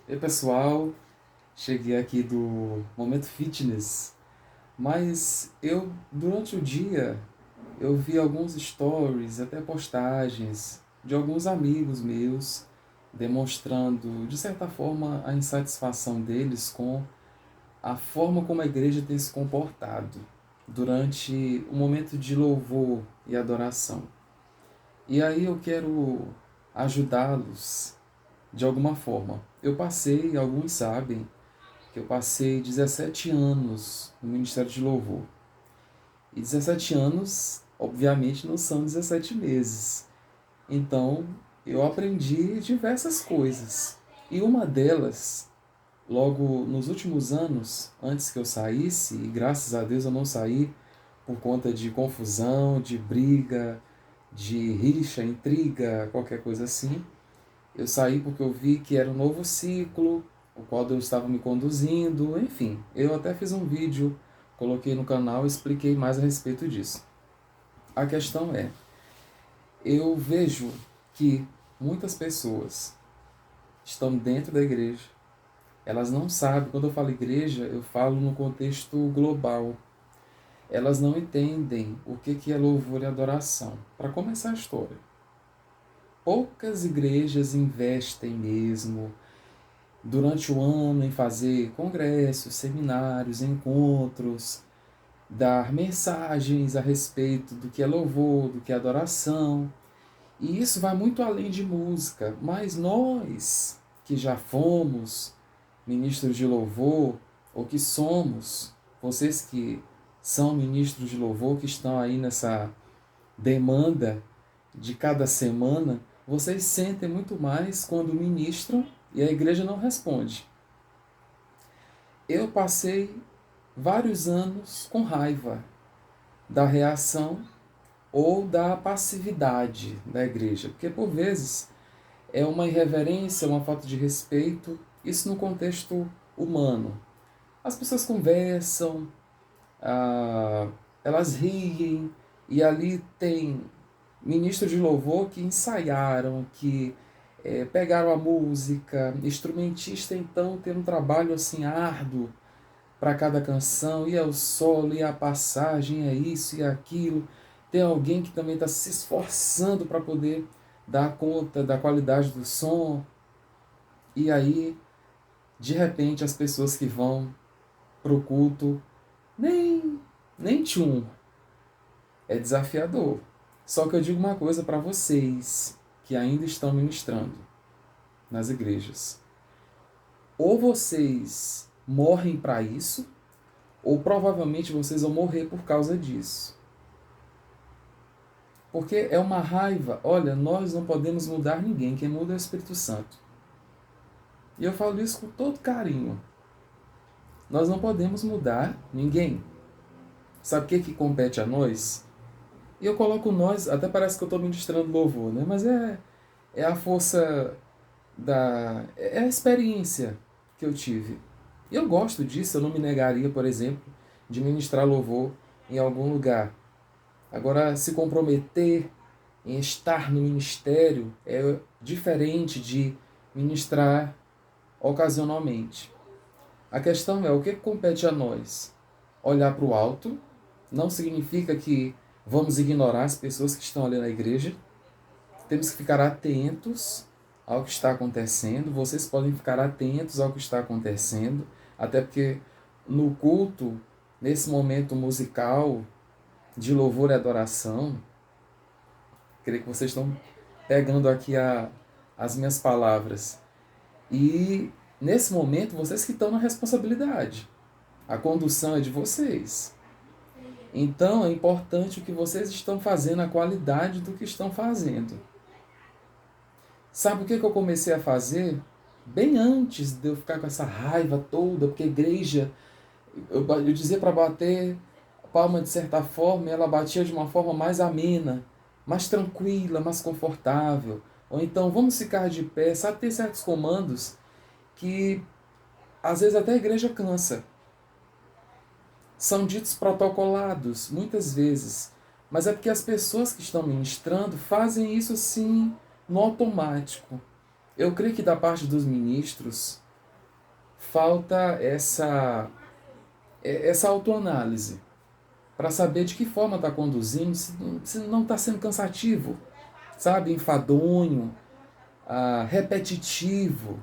E pessoal, cheguei aqui do Momento Fitness, mas durante o dia, eu vi alguns stories, até postagens de alguns amigos meus, demonstrando, de certa forma, a insatisfação deles com a forma como a igreja tem se comportado durante o momento de louvor e adoração. E aí eu quero ajudá-los de alguma forma. Alguns sabem, que eu passei 17 anos no Ministério de Louvor. E 17 anos, obviamente, não são 17 meses. Então, eu aprendi diversas coisas. E uma delas, logo nos últimos anos, antes que eu saísse, e graças a Deus eu não saí por conta de confusão, de briga, de rixa, intriga, qualquer coisa assim. Eu saí porque eu vi que era um novo ciclo, o qual Deus estava me conduzindo, enfim. Eu até fiz um vídeo, coloquei no canal e expliquei mais a respeito disso. A questão é, eu vejo que muitas pessoas estão dentro da igreja, elas não sabem, quando eu falo igreja, eu falo no contexto global. Elas não entendem o que é louvor e adoração. Para começar a história, poucas igrejas investem mesmo durante o ano em fazer congressos, seminários, encontros, dar mensagens a respeito do que é louvor, do que é adoração. E isso vai muito além de música, mas nós que já fomos ministros de louvor, ou que somos, vocês que são ministros de louvor, que estão aí nessa demanda de cada semana, vocês sentem muito mais quando ministram e a igreja não responde. Eu passei vários anos com raiva da reação ou da passividade da igreja, porque por vezes é uma irreverência, uma falta de respeito, isso no contexto humano. As pessoas conversam, ah, elas riem, e ali tem ministros de louvor que ensaiaram, que pegaram a música, instrumentista então tem um trabalho assim árduo para cada canção, e é o solo, e a passagem, é isso e aquilo. Tem alguém que também está se esforçando para poder dar conta da qualidade do som, e aí, de repente, as pessoas que vão pro culto, nem, nem tchum, é desafiador. Só que eu digo uma coisa para vocês que ainda estão ministrando nas igrejas. Ou vocês morrem para isso, ou provavelmente vocês vão morrer por causa disso. Porque é uma raiva. Olha, nós não podemos mudar ninguém, quem muda é o Espírito Santo. E eu falo isso com todo carinho. Nós não podemos mudar ninguém. Sabe o que compete a nós? E eu coloco nós, até parece que eu estou ministrando louvor, né? Mas é a força é a experiência que eu tive. E eu gosto disso, eu não me negaria, por exemplo, de ministrar louvor em algum lugar. Agora, se comprometer em estar no ministério é diferente de ministrar ocasionalmente. A questão é o que compete a nós? Olhar para o alto não significa que vamos ignorar as pessoas que estão ali na igreja. Temos que ficar atentos ao que está acontecendo. Vocês podem ficar atentos ao que está acontecendo, até porque no culto, nesse momento musical de louvor e adoração, creio que vocês estão pegando aqui as minhas palavras. E nesse momento, vocês que estão na responsabilidade. A condução é de vocês. Então é importante o que vocês estão fazendo, a qualidade do que estão fazendo. Sabe o que eu comecei a fazer? Bem antes de eu ficar com essa raiva toda, porque a igreja, eu dizia para bater palma de certa forma, e ela batia de uma forma mais amena, mais tranquila, mais confortável. Ou então, vamos ficar de pé. Sabe, tem certos comandos que às vezes até a igreja cansa. São ditos protocolados, muitas vezes. Mas é porque as pessoas que estão ministrando fazem isso assim, no automático. Eu creio que da parte dos ministros, falta essa autoanálise para saber de que forma está conduzindo, se não está sendo cansativo, sabe, enfadonho, repetitivo,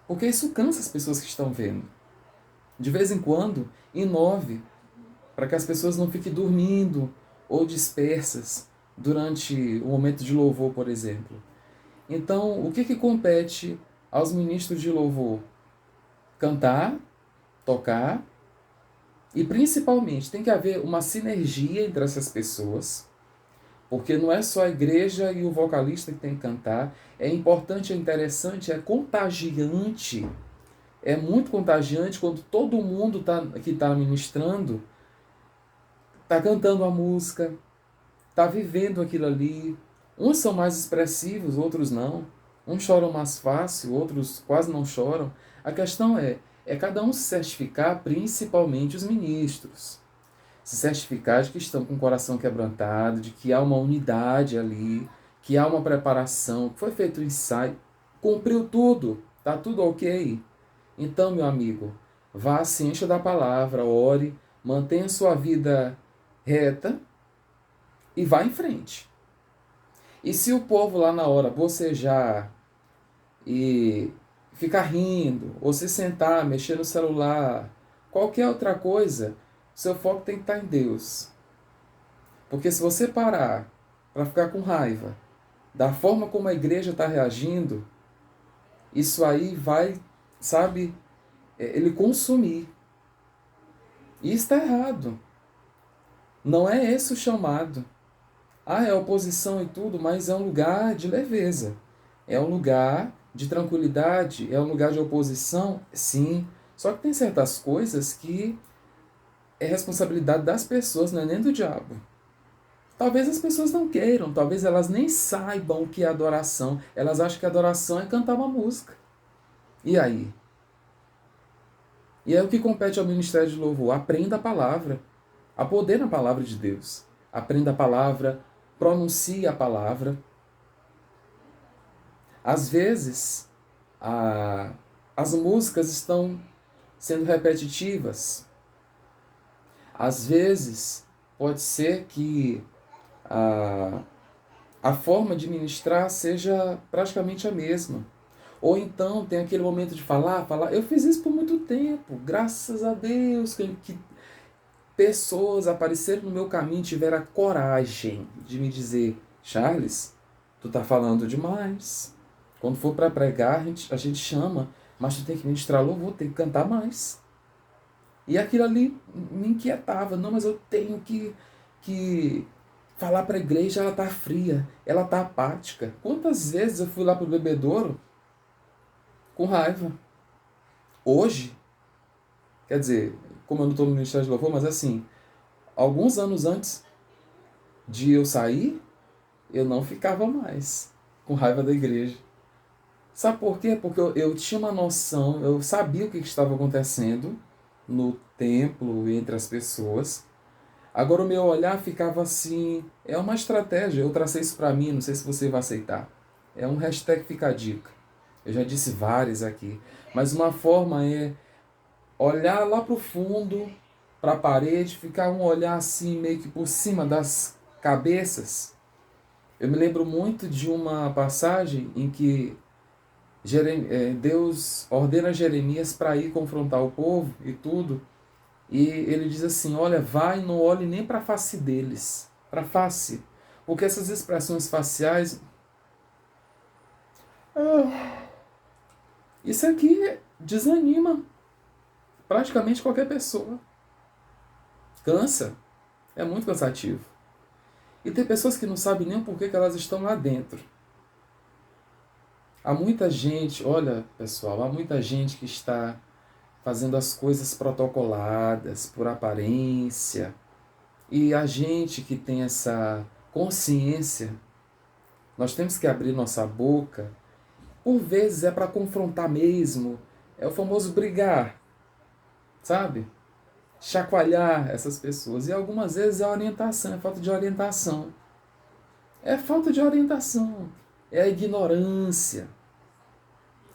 porque isso cansa as pessoas que estão vendo. De vez em quando, inove, para que as pessoas não fiquem dormindo ou dispersas durante o momento de louvor, por exemplo. Então, o que compete aos ministros de louvor? Cantar, tocar, e principalmente tem que haver uma sinergia entre essas pessoas, porque não é só a igreja e o vocalista que tem que cantar. É importante, é interessante, é contagiante. É muito contagiante quando todo mundo que está ministrando está cantando a música, está vivendo aquilo ali. Uns são mais expressivos, outros não. Uns choram mais fácil, outros quase não choram. A questão é cada um se certificar, principalmente os ministros. Se certificar de que estão com o coração quebrantado, de que há uma unidade ali, que há uma preparação, que foi feito o ensaio, cumpriu tudo, está tudo ok. Então, meu amigo, vá, se encha da palavra, ore, mantenha sua vida reta e vá em frente. E se o povo lá na hora bocejar e ficar rindo, ou se sentar, mexer no celular, qualquer outra coisa, seu foco tem que estar em Deus. Porque se você parar para ficar com raiva da forma como a igreja está reagindo, isso aí vai, sabe, ele consumir. E está errado. Não é esse o chamado. É oposição e tudo, mas é um lugar de leveza. É um lugar de tranquilidade, é um lugar de oposição, sim. Só que tem certas coisas que é responsabilidade das pessoas, não é nem do diabo. Talvez as pessoas não queiram, talvez elas nem saibam o que é adoração. Elas acham que adoração é cantar uma música. E aí? E é o que compete ao Ministério de Louvor. Aprenda a palavra. Há poder na palavra de Deus. Aprenda a palavra, pronuncie a palavra. Às vezes, as músicas estão sendo repetitivas. Às vezes, pode ser que a forma de ministrar seja praticamente a mesma. Ou então tem aquele momento de falar. Eu fiz isso por muito tempo, graças a Deus, que pessoas apareceram no meu caminho e tiveram a coragem de me dizer: Charles, tu tá falando demais. Quando for para pregar, a gente chama, mas tu tem que ministrar louvor, tem que cantar mais. E aquilo ali me inquietava. Não, mas eu tenho que falar para a igreja, ela tá fria, ela tá apática. Quantas vezes eu fui lá pro bebedouro com raiva? Hoje, quer dizer, como eu não estou no Ministério de Louvor, mas assim, alguns anos antes de eu sair, eu não ficava mais com raiva da igreja. Sabe por quê? Porque eu tinha uma noção, eu sabia o que estava acontecendo no templo, entre as pessoas. Agora o meu olhar ficava assim, é uma estratégia, eu tracei isso para mim, não sei se você vai aceitar. É um hashtag fica a dica. Eu já disse várias aqui. Mas uma forma é olhar lá para o fundo, para a parede, ficar um olhar assim meio que por cima das cabeças. Eu me lembro muito de uma passagem em que Deus ordena Jeremias para ir confrontar o povo e tudo. E ele diz assim: olha, vai e não olhe nem para a face deles, para a face. Porque essas expressões faciais, isso aqui desanima praticamente qualquer pessoa. Cansa, é muito cansativo. E tem pessoas que não sabem nem o porquê que elas estão lá dentro. Há muita gente, olha pessoal, há muita gente que está fazendo as coisas protocoladas, por aparência. E a gente que tem essa consciência, nós temos que abrir nossa boca. Por vezes é para confrontar mesmo. É o famoso brigar, sabe? Chacoalhar essas pessoas. E algumas vezes é orientação, é falta de orientação. É falta de orientação. É a ignorância.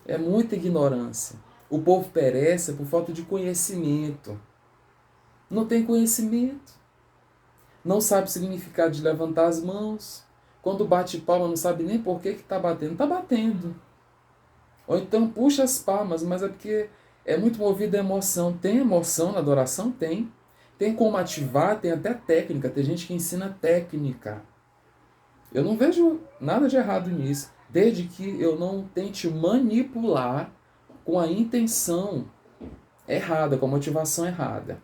É muita ignorância. O povo perece por falta de conhecimento. Não tem conhecimento. Não sabe o significado de levantar as mãos. Quando bate palma, não sabe nem por que está batendo. Está batendo. Ou então puxa as palmas, mas é porque é muito movido a emoção. Tem emoção na adoração? Tem. Tem como ativar, tem até técnica. Tem gente que ensina técnica. Eu não vejo nada de errado nisso, desde que eu não tente manipular com a intenção errada, com a motivação errada,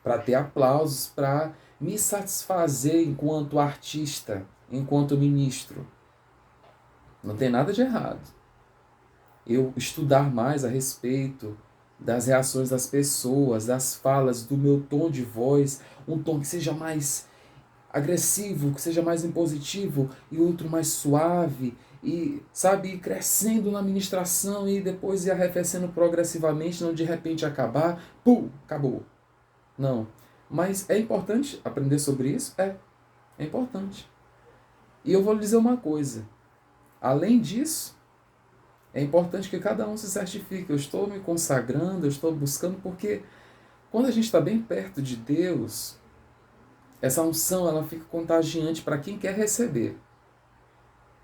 para ter aplausos, para me satisfazer enquanto artista, enquanto ministro. Não tem nada de errado. Eu estudar mais a respeito das reações das pessoas, das falas, do meu tom de voz, um tom que seja mais agressivo, que seja mais impositivo, e outro mais suave, e, sabe, ir crescendo na ministração e depois ir arrefecendo progressivamente, não de repente acabar, pum, acabou. Não. Mas é importante aprender sobre isso? É importante. E eu vou lhe dizer uma coisa. Além disso, é importante que cada um se certifique. Eu estou me consagrando, eu estou buscando, porque quando a gente está bem perto de Deus, essa unção ela fica contagiante para quem quer receber.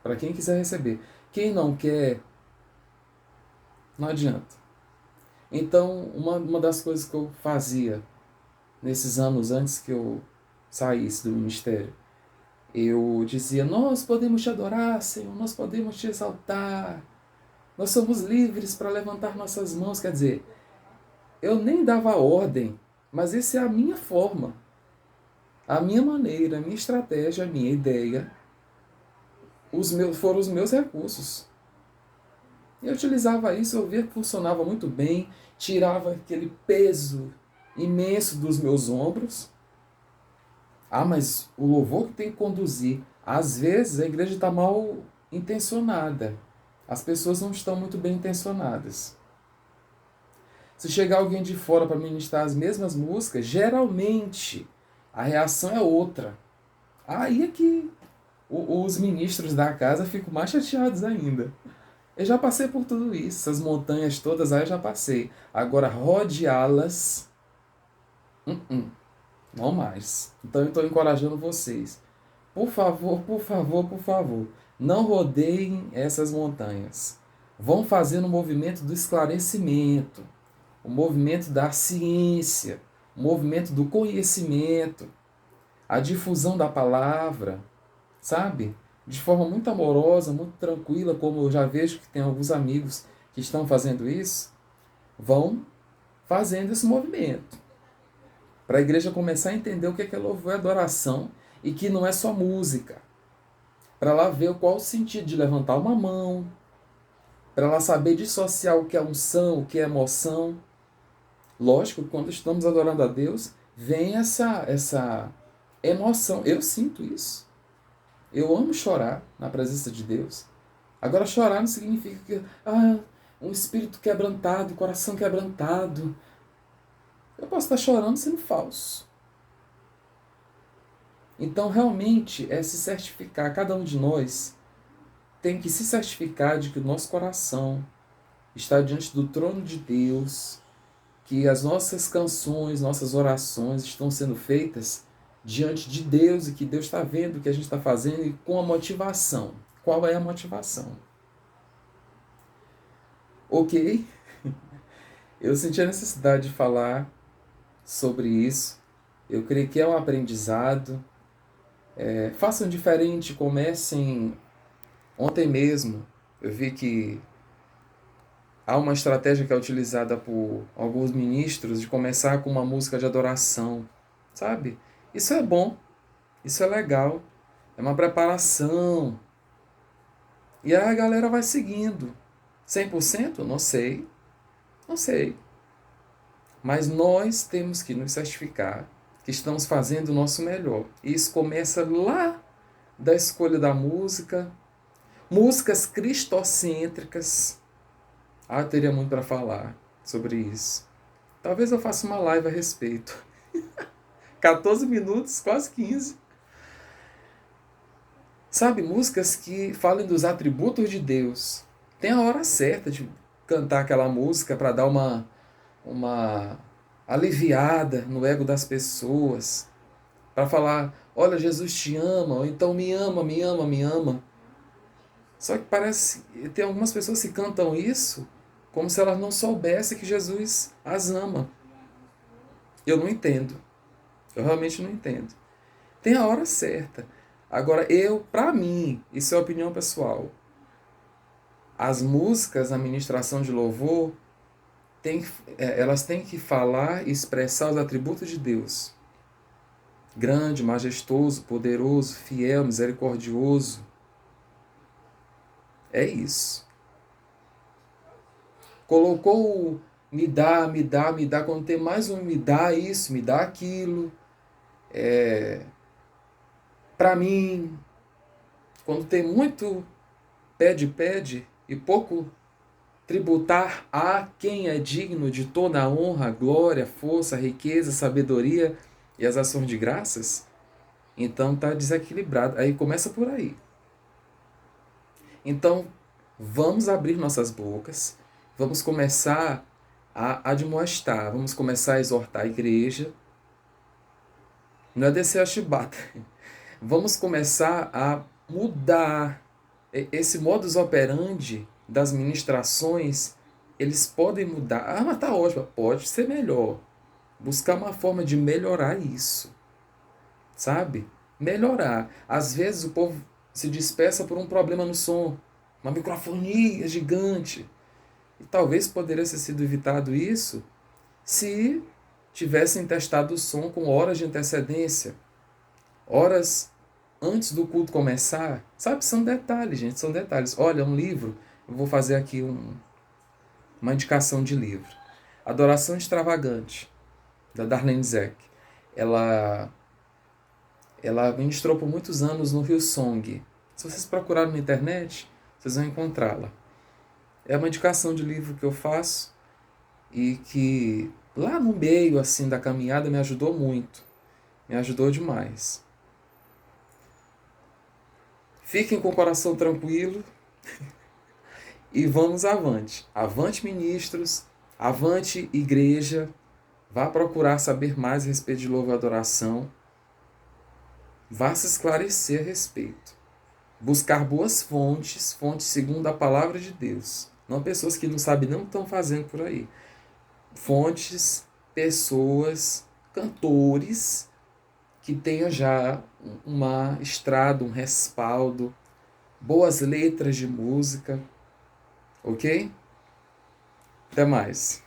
Para quem quiser receber. Quem não quer, não adianta. Então, uma das coisas que eu fazia nesses anos antes que eu saísse do ministério, eu dizia: nós podemos te adorar, Senhor, nós podemos te exaltar, nós somos livres para levantar nossas mãos. Quer dizer, eu nem dava ordem, mas essa é a minha forma, a minha maneira, a minha estratégia, a minha ideia. Foram os meus recursos. Eu utilizava isso, eu via que funcionava muito bem, tirava aquele peso imenso dos meus ombros. Ah, mas o louvor que tem que conduzir. Às vezes a igreja está mal intencionada. As pessoas não estão muito bem intencionadas. Se chegar alguém de fora para ministrar as mesmas músicas, geralmente a reação é outra. Aí é que os ministros da casa ficam mais chateados ainda. Eu já passei por tudo isso, essas montanhas todas aí eu já passei. Agora rodeá-las, não mais. Então eu estou encorajando vocês. Por favor, por favor, por favor, não rodeiem essas montanhas. Vão fazendo o movimento do esclarecimento, o movimento da ciência, o movimento do conhecimento, a difusão da palavra, sabe? De forma muito amorosa, muito tranquila, como eu já vejo que tem alguns amigos que estão fazendo isso, vão fazendo esse movimento. Para a igreja começar a entender o que é louvor e adoração e que não é só música. Para ela ver qual o sentido de levantar uma mão, para ela saber dissociar o que é unção, o que é emoção. Lógico que quando estamos adorando a Deus, vem essa emoção. Eu sinto isso. Eu amo chorar na presença de Deus. Agora, chorar não significa que um espírito quebrantado, coração quebrantado. Eu posso estar chorando sendo falso. Então, realmente, é se certificar. Cada um de nós tem que se certificar de que o nosso coração está diante do trono de Deus, que as nossas canções, nossas orações estão sendo feitas diante de Deus e que Deus está vendo o que a gente está fazendo e com a motivação. Qual é a motivação? Ok? Eu senti a necessidade de falar sobre isso. Eu creio que é um aprendizado. Façam diferente, comecem. Ontem mesmo eu vi que há uma estratégia que é utilizada por alguns ministros de começar com uma música de adoração, sabe? Isso é bom, isso é legal, é uma preparação. E aí a galera vai seguindo. 100%? Não sei, não sei. Mas nós temos que nos certificar que estamos fazendo o nosso melhor. E isso começa lá da escolha da música, músicas cristocêntricas. Eu teria muito para falar sobre isso. Talvez eu faça uma live a respeito. 14 minutos, quase 15. Sabe, músicas que falem dos atributos de Deus. Tem a hora certa de cantar aquela música para dar uma aliviada no ego das pessoas, para falar, olha, Jesus te ama, ou então me ama, me ama, me ama. Só que parece, tem algumas pessoas que cantam isso como se elas não soubessem que Jesus as ama. Eu não entendo. Eu realmente não entendo. Tem a hora certa. Agora, para mim, isso é opinião pessoal. As músicas, a ministração de louvor, elas têm que falar e expressar os atributos de Deus. Grande, majestoso, poderoso, fiel, misericordioso. É isso. Colocou o me dá, me dá, me dá, quando tem mais um me dá isso, me dá aquilo. Para mim, quando tem muito pede, pede e pouco tributar a quem é digno de toda a honra, glória, força, riqueza, sabedoria e as ações de graças, então está desequilibrado. Aí começa por aí. Então, vamos abrir nossas bocas, vamos começar a admoestar, vamos começar a exortar a igreja. Não é descer a chibata. Vamos começar a mudar esse modus operandi das ministrações. Eles podem mudar. Ah, mas tá ótimo. Pode ser melhor. Buscar uma forma de melhorar isso. Sabe? Melhorar. Às vezes o povo se dispersa por um problema no som. Uma microfonia gigante. E talvez poderia ter sido evitado isso se tivessem testado o som com horas de antecedência. Horas antes do culto começar. Sabe? São detalhes, gente. São detalhes. Olha, um livro. Eu vou fazer aqui uma indicação de livro. Adoração Extravagante, da Darlene Zschech. Ela ministrou por muitos anos no Hillsong. Se vocês procurarem na internet, vocês vão encontrá-la. É uma indicação de livro que eu faço e que lá no meio assim da caminhada me ajudou muito. Me ajudou demais. Fiquem com o coração tranquilo e vamos avante. Avante, ministros. Avante, igreja. Vá procurar saber mais a respeito de louvor e adoração. Vá se esclarecer a respeito. Buscar boas fontes, fontes segundo a palavra de Deus. Não pessoas que não sabem nem o que estão fazendo por aí. Fontes, pessoas, cantores que tenham já uma estrada, um respaldo, boas letras de música. Ok? Até mais.